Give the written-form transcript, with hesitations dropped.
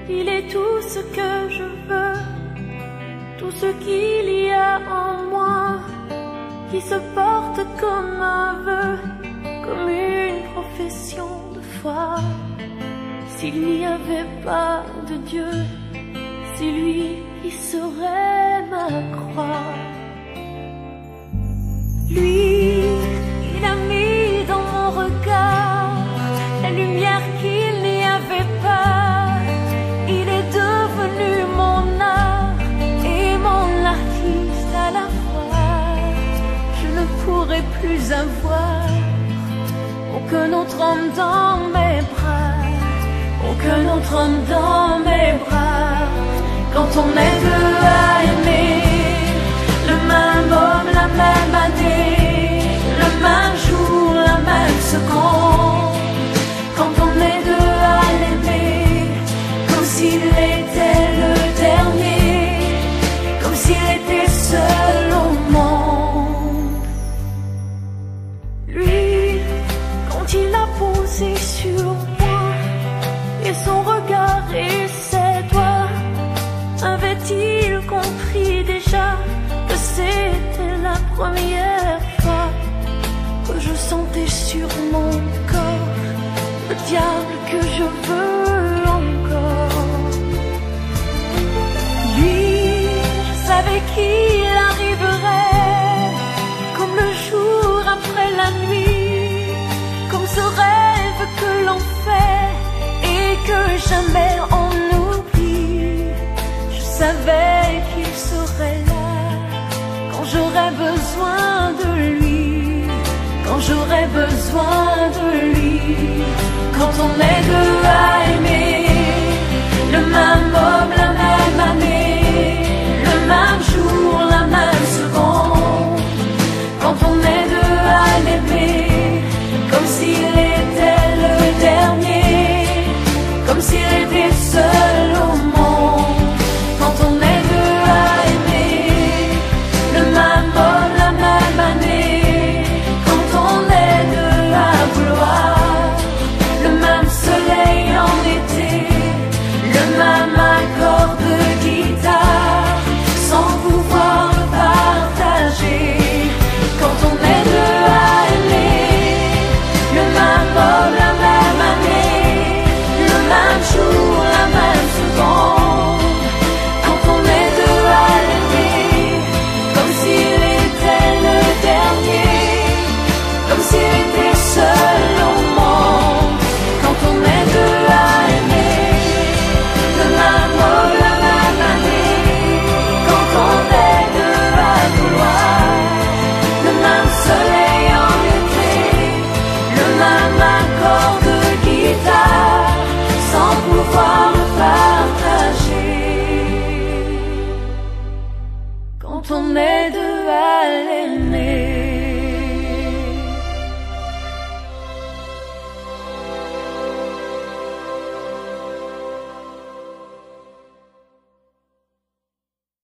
il est tout ce que je veux, tout ce qu'il y a en moi, qui se porte comme un vœu, comme une profession de foi. S'il n'y avait pas de Dieu, c'est lui qui serait ma croix. Lui, il a mis dans mon regard la lumière qu'il n'y avait pas. Il est devenu mon art et mon artiste à la fois. Je ne pourrai plus avoir aucun autre homme dans mes bras, aucun autre homme dans mes bras. Quand on est deux à aimer, le même homme, la même année, le même jour, la même seconde. Quand on est deux à l'aimer, comme s'il était le dernier, comme s'il était seul au monde. Lui, quand il a posé sur moi, et son regard et ses doigts, avait-il compris déjà que c'était la première fois que je sentais sur mon corps le diable que je veux encore. Lui, je savais qu'il arriverait comme le jour après la nuit, comme ce rêve que l'on fait et que jamais on oublie. Je savais qu'il serait là quand j'aurais besoin de lui, quand j'aurais besoin de lui. Quand on est deux à aimer, le même